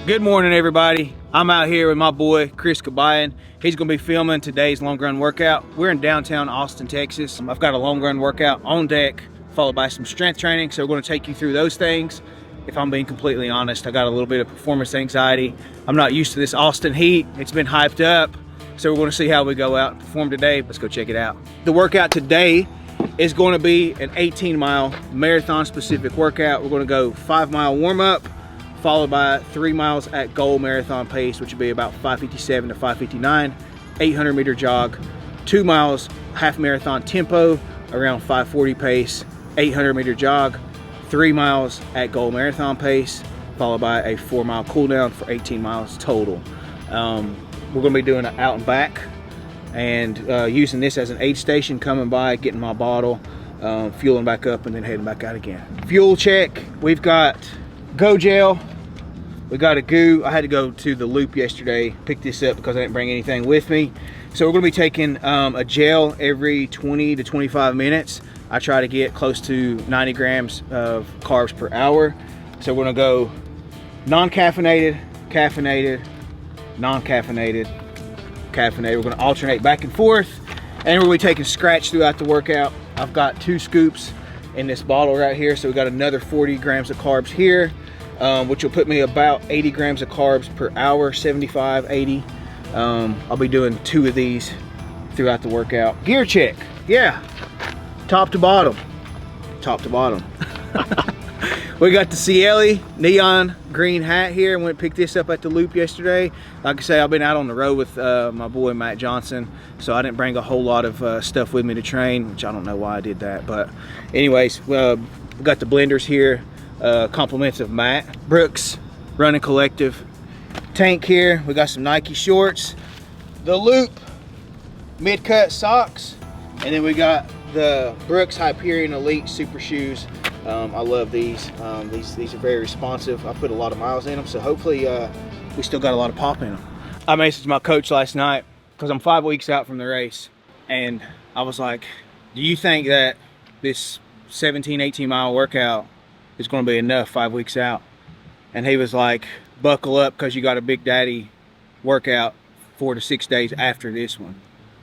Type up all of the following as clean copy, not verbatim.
Good morning, everybody. I'm out here with my boy Chris Kabayan. He's gonna be filming today's long run workout. We're in downtown Austin, Texas. I've got a long run workout on deck, followed by some strength training. So we're gonna take you through those things. If I'm being completely honest, I got a little bit of performance anxiety. I'm not used to this Austin heat. It's been hyped up. So we're gonna see how we go out and perform today. Let's go check it out. The workout today is gonna be an 18-mile marathon specific workout. We're gonna go 5-mile warm up, followed by 3 miles at goal marathon pace, which would be about 5:57 to 5:59, 800-meter jog, 2 miles half marathon tempo, around 5:40 pace, 800-meter jog, 3 miles at goal marathon pace, followed by a 4-mile cool down for 18 miles total. We're gonna be doing an out and back and using this as an aid station, coming by, getting my bottle, fueling back up, and then heading back out again. Fuel check, we've got Go Gel, we got a goo. I had to go to the Loop yesterday, pick this up because I didn't bring anything with me. So we're gonna be taking a gel every 20 to 25 minutes. I try to get close to 90 grams of carbs per hour. So we're gonna go non-caffeinated, caffeinated, non-caffeinated, caffeinated. We're gonna alternate back and forth, and we're gonna be taking scratch throughout the workout. I've got 2 scoops in this bottle right here, so we got another 40 grams of carbs here, which will put me about 80 grams of carbs per hour, 75, 80. I'll be doing 2 of these throughout the workout. Gear check, yeah, top to bottom, top to bottom. We got the Cieli neon green hat here. I went and picked this up at the Loop yesterday. Like I say, I've been out on the road with my boy Matt Johnson, so I didn't bring a whole lot of stuff with me to train, which I don't know why I did that. But anyways, we got the blenders here, compliments of Matt. Brooks Running Collective tank here. We got some Nike shorts, the Loop mid-cut socks, and then we got the Brooks Hyperion Elite super shoes. I love these. These are very responsive. I put a lot of miles in them, so hopefully we still got a lot of pop in them. I messaged my coach last night because I'm 5 weeks out from the race, and I was like, do you think that this 17, 18 mile workout is going to be enough 5 weeks out? And he was like, buckle up, because you got a big daddy workout 4 to 6 days after this one.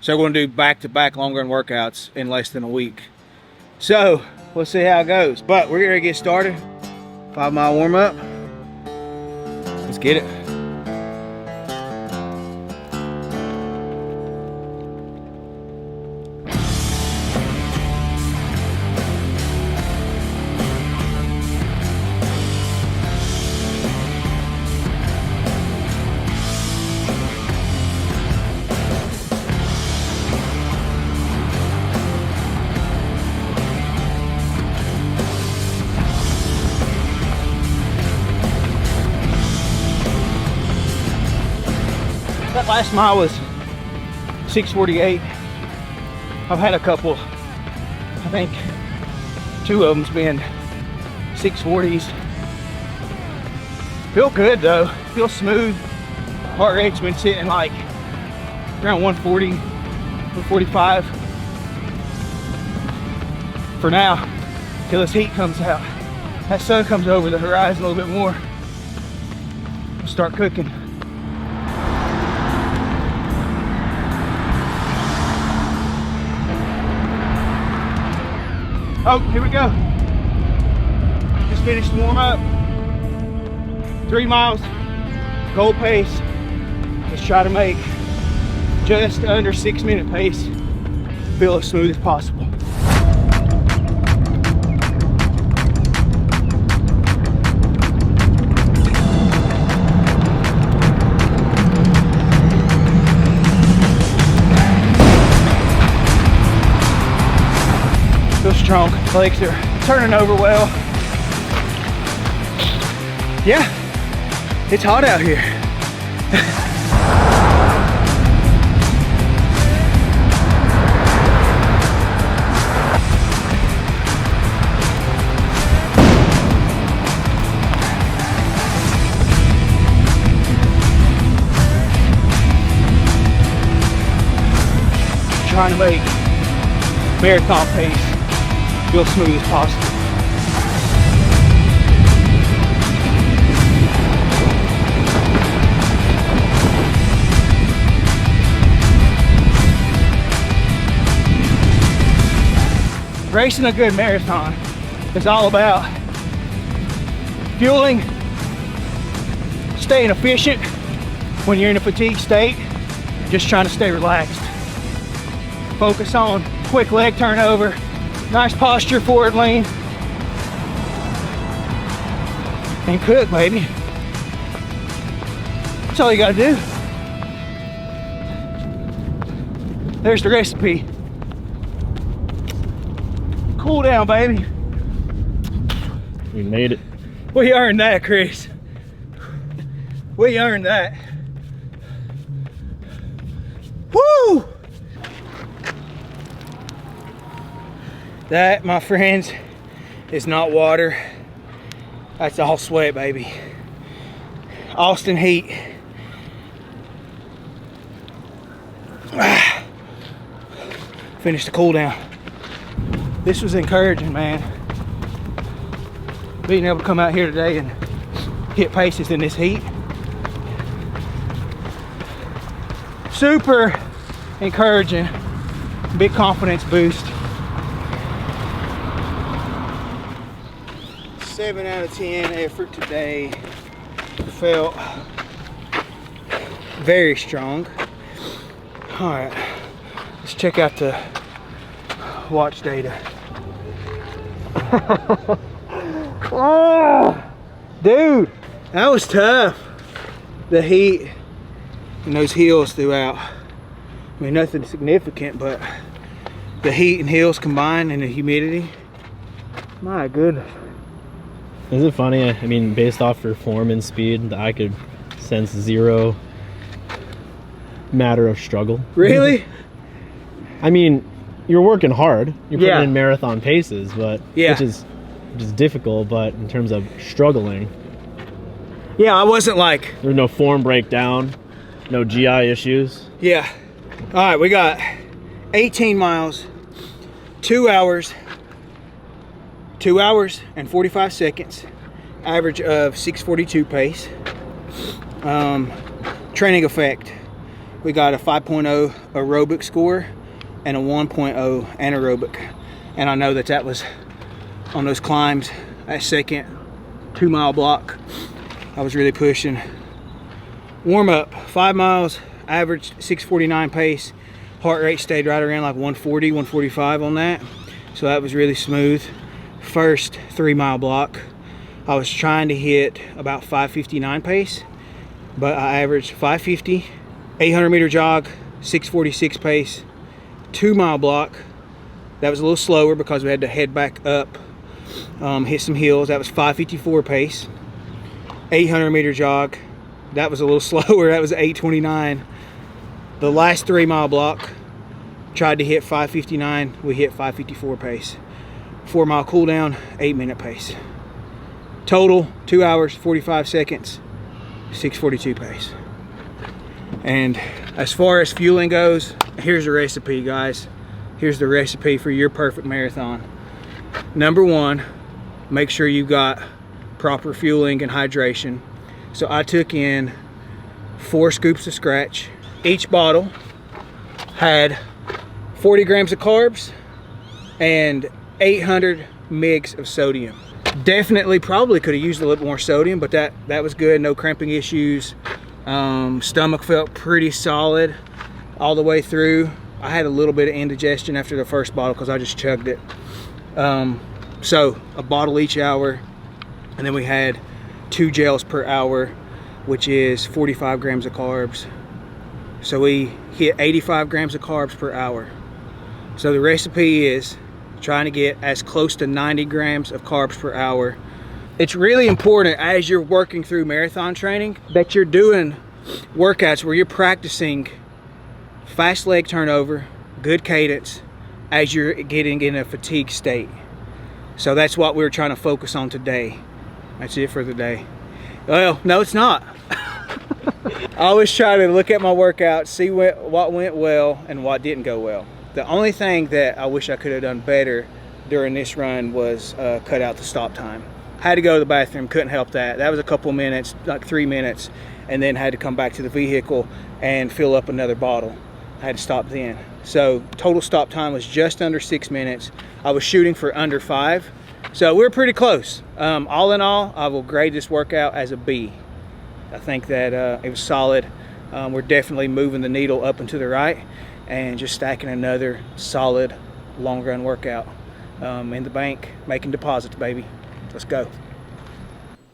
So we're going to do back-to-back long run workouts in less than a week. So we'll see how it goes, but we're gonna get started. 5-mile warm up. Let's get it. That last mile was 6:48. I've had a couple, I think 2 of them's been 6:40s. Feel good though, feel smooth. Heart rate's been sitting like around 140, 145 for now, till this heat comes out. That sun comes over the horizon a little bit more. We'll start cooking. Oh, here we go. Just finished the warm up. 3 miles, goal pace. Let's try to make just under 6-minute pace. Feel as smooth as possible. Feel strong, legs are turning over well. Yeah, it's hot out here. Trying to make marathon pace feel smooth as possible. Racing a good marathon is all about fueling, staying efficient when you're in a fatigue state, just trying to stay relaxed. Focus on quick leg turnover, nice posture, forward lean, and cook, baby. That's all you gotta do. There's the recipe. Cool down, baby. We made it. We earned that, Chris. We earned that. Woo! That, my friends, is not water. That's all sweat, baby. Austin heat. Finished the cool down. This was encouraging, man. Being able to come out here today and hit paces in this heat. Super encouraging. Big confidence boost. 7 out of 10 effort today. Felt very strong. All right, let's check out the watch data. Oh, dude, that was tough. The heat and those hills throughout. I mean, nothing significant, but the heat and hills combined and the humidity. My goodness. Is it funny? I mean, based off performance speed, I could sense zero matter of struggle. Really? I mean, you're working hard. You're putting Yeah. in marathon paces, but Yeah. which is difficult. But in terms of struggling, Yeah, I wasn't like, there's no form breakdown, no GI issues. yeah. All right, we got 18 miles, 2 hours and 45 seconds, average of 6:42 pace. Training effect, we got a 5.0 aerobic score and a 1.0 anaerobic. And I know that that was on those climbs, that second 2 mile block. I was really pushing. Warm up, 5 miles, average 6:49 pace. Heart rate stayed right around like 140, 145 on that. So that was really smooth. First 3 mile block, I was trying to hit about 5:59 pace, but I averaged 5:50. 800 meter jog, 6:46 pace. 2 mile block, that was a little slower because we had to head back up, hit some hills. That was 5:54 pace. 800 meter jog, that was a little slower. That was 8:29. The last 3 mile block, tried to hit 5:59. We hit 5:54 pace. 4 mile cool down, 8-minute pace. Total 2 hours, 45 seconds, 6:42 pace. And as far as fueling goes, here's the recipe, guys. Here's the recipe for your perfect marathon. Number 1, make sure you've got proper fueling and hydration. So I took in 4 scoops of scratch. Each bottle had 40 grams of carbs and 800 mgs of sodium. Definitely probably could have used a little more sodium, but that was good. No cramping issues. Stomach felt pretty solid all the way through. I had a little bit of indigestion after the first bottle because I just chugged it. So a bottle each hour, and then we had 2 gels per hour, which is 45 grams of carbs. So we hit 85 grams of carbs per hour. So the recipe is trying to get as close to 90 grams of carbs per hour. It's really important as you're working through marathon training that you're doing workouts where you're practicing fast leg turnover, good cadence, as you're getting in a fatigue state. So that's what we're trying to focus on today. That's it for the day. Well, no, it's not. I always try to look at my workout, see what went well and what didn't go well. The only thing that I wish I could have done better during this run was cut out the stop time. Had to go to the bathroom, couldn't help that. That was a couple minutes, like 3 minutes, and then had to come back to the vehicle and fill up another bottle. I had to stop then. So total stop time was just under 6 minutes. I was shooting for under 5. So we're pretty close. All in all, I will grade this workout as a B. I think that it was solid. We're definitely moving the needle up and to the right and just stacking another solid long run workout in the bank, making deposits, baby. Let's go.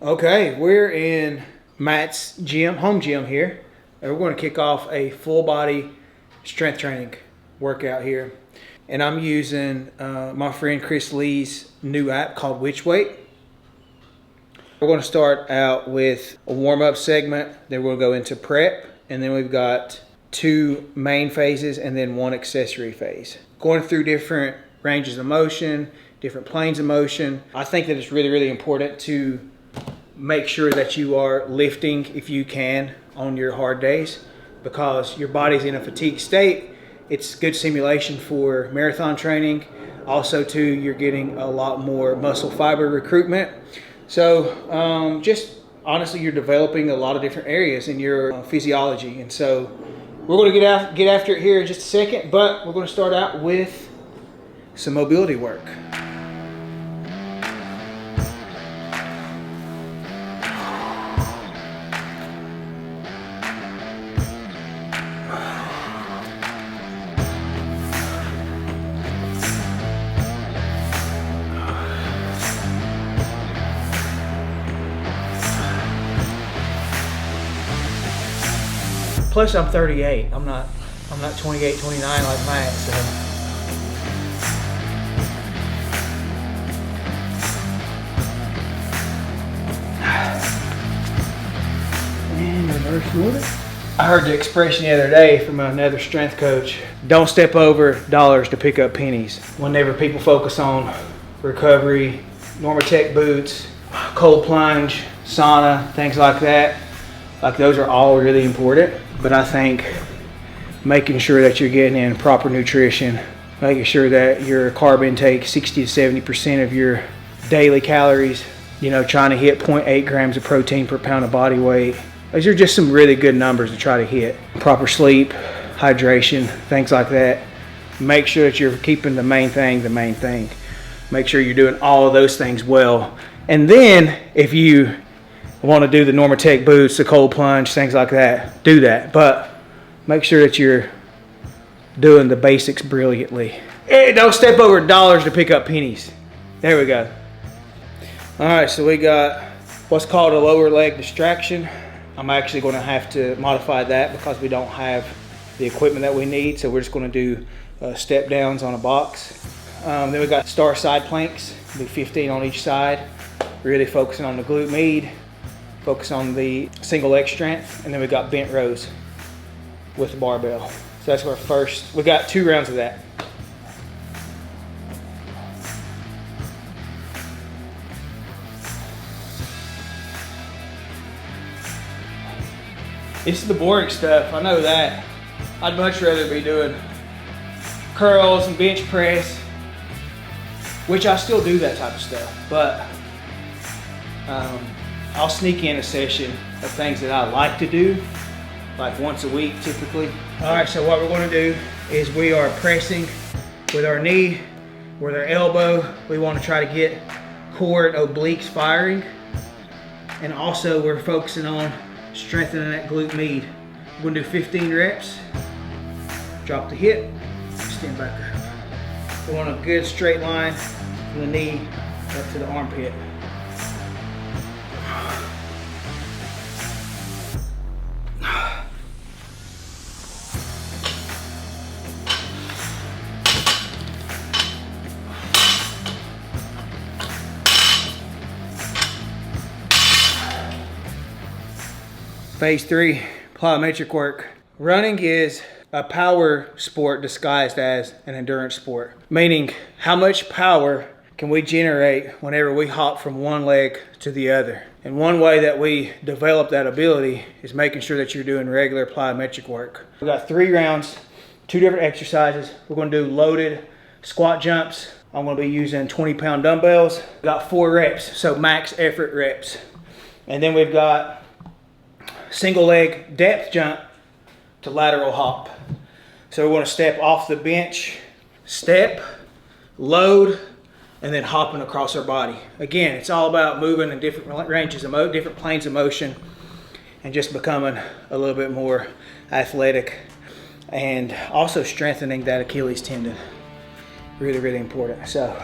Okay, we're in Matt's gym, home gym here. And we're going to kick off a full body strength training workout here. And I'm using my friend Chris Lee's new app called Which Weight. We're going to start out with a warm-up segment, then we'll go into prep, and then we've got 2 main phases and then 1 accessory phase. Going through different ranges of motion, different planes of motion. I think that it's really, really important to make sure that you are lifting if you can on your hard days, because your body's in a fatigue state. It's good simulation for marathon training. Also too, you're getting a lot more muscle fiber recruitment. So just honestly, you're developing a lot of different areas in your physiology. And so we're going to get after it here in just a second, but we're going to start out with some mobility work. Plus, I'm 38. I'm not 28, 29 like Matt. So. And reverse movement. I heard the expression the other day from another strength coach: "Don't step over dollars to pick up pennies." Whenever people focus on recovery, Normatec boots, cold plunge, sauna, things like that, like those are all really important. But I think making sure that you're getting in proper nutrition, making sure that your carb intake 60 to 70% of your daily calories, you know, trying to hit 0.8 grams of protein per pound of body weight. Those are just some really good numbers to try to hit. Proper sleep, hydration, things like that. Make sure that you're keeping the main thing the main thing. Make sure you're doing all of those things well. And then if you want to do the Normatec boots, the cold plunge, things like that, do that. But make sure that you're doing the basics brilliantly. Hey, don't step over dollars to pick up pennies. There we go. All right, so we got what's called a lower leg distraction. I'm actually going to have to modify that because we don't have the equipment that we need. So we're just going to do step downs on a box. Then we got star side planks, do 15 on each side. Really focusing on the glute med. Focus on the single leg strength, and then we got bent rows with the barbell. So that's our first. We got 2 rounds of that. This is the boring stuff, I know that. I'd much rather be doing curls and bench press, which I still do that type of stuff, but I'll sneak in a session of things that I like to do, like once a week typically. All right, so what we're going to do is we are pressing with our knee, with our elbow. We want to try to get core and obliques firing. And also we're focusing on strengthening that glute med. We're going to do 15 reps. Drop the hip, stand back up. We want a good straight line from the knee up to the armpit. Phase 3, plyometric work. Running is a power sport disguised as an endurance sport, meaning how much power can we generate whenever we hop from one leg to the other. And one way that we develop that ability is making sure that you're doing regular plyometric work. We've got 3 rounds, 2 different exercises. We're going to do loaded squat jumps. I'm going to be using 20-pound dumbbells. We've got 4 reps, so max effort reps. And then we've got single leg depth jump to lateral hop. So we want to step off the bench, step, load, and then hopping across our body. Again, it's all about moving in different ranges of different planes of motion, and just becoming a little bit more athletic, and also strengthening that Achilles tendon. Really, really important. So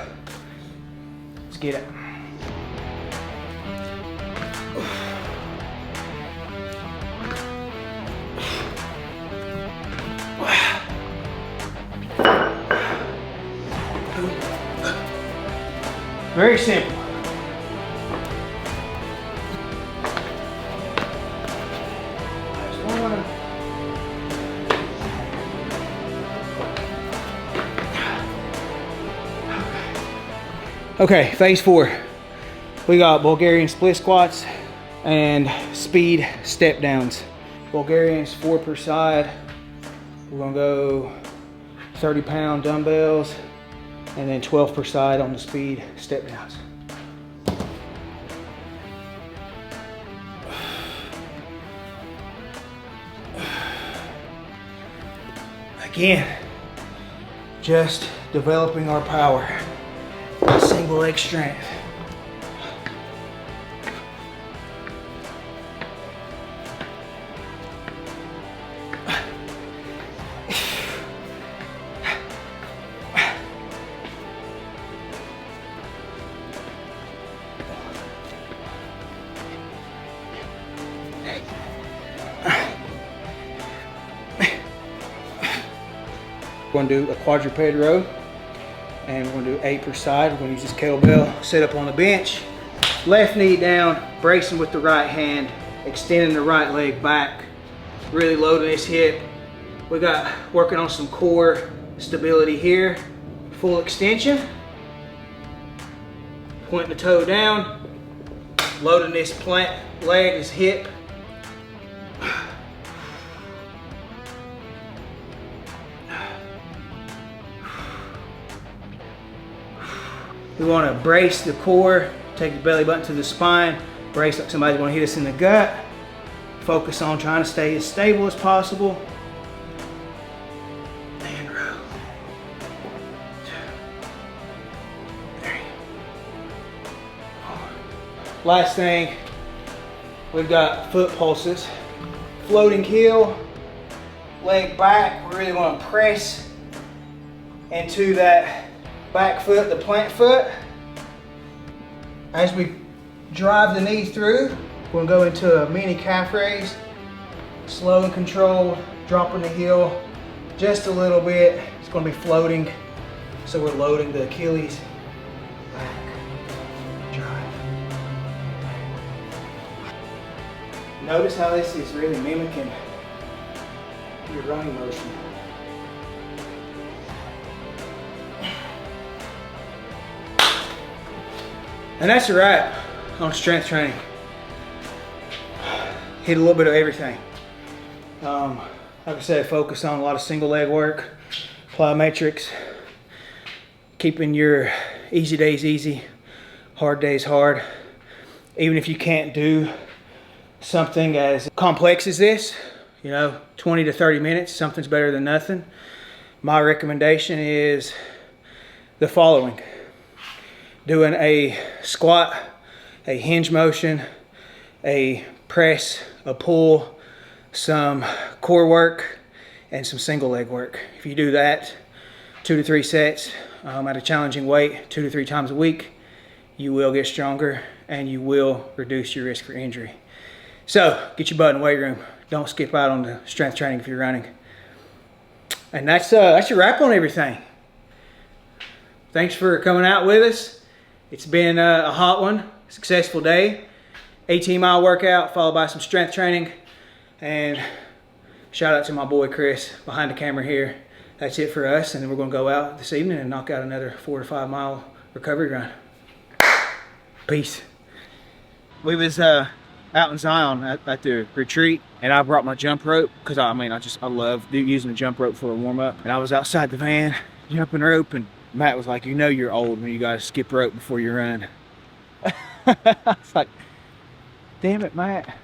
let's get it. Very simple. Okay, phase 4. We got Bulgarian split squats and speed step downs. Bulgarians 4 per side. We're gonna go 30-pound dumbbells and then 12 per side on the speed step downs. Again, just developing our power. Single leg strength. We're going to do a quadruped row, and we're going to do 8 per side. We're going to use this kettlebell, set up on the bench, left knee down, bracing with the right hand, extending the right leg back, really loading this hip. We got working on some core stability here. Full extension, pointing the toe down, loading this leg, this hip. We want to brace the core, take the belly button to the spine, brace like somebody's going to hit us in the gut. Focus on trying to stay as stable as possible. And row. 2, 3, 4. Last thing, we've got foot pulses. Floating heel, leg back. We really want to press into that back foot, the plant foot. As we drive the knee through, we're gonna go into a mini calf raise. Slow and controlled, dropping the heel just a little bit. It's gonna be floating, so we're loading the Achilles. Back, drive. Notice how this is really mimicking your running motion. And that's a wrap on strength training. Hit a little bit of everything. Like I said, focus on a lot of single leg work, plyometrics, keeping your easy days easy, hard days hard. Even if you can't do something as complex as this, 20 to 30 minutes, something's better than nothing. My recommendation is the following. Doing a squat, a hinge motion, a press, a pull, some core work, and some single leg work. If you do that 2 to 3 sets at a challenging weight 2 to 3 times a week, you will get stronger and you will reduce your risk for injury. So get your butt in the weight room. Don't skip out on the strength training if you're running. And that's your wrap on everything. Thanks for coming out with us. It's been a hot one, successful day. 18-mile workout followed by some strength training. And shout out to my boy Chris behind the camera here. That's it for us, and then we're gonna go out this evening and knock out another 4 to 5 mile recovery run. Peace. We was out in Zion at the retreat, and I brought my jump rope because I love using the jump rope for a warm up. And I was outside the van jumping rope, and Matt was like, you're old when you guys skip rope before you run. I was like, damn it, Matt.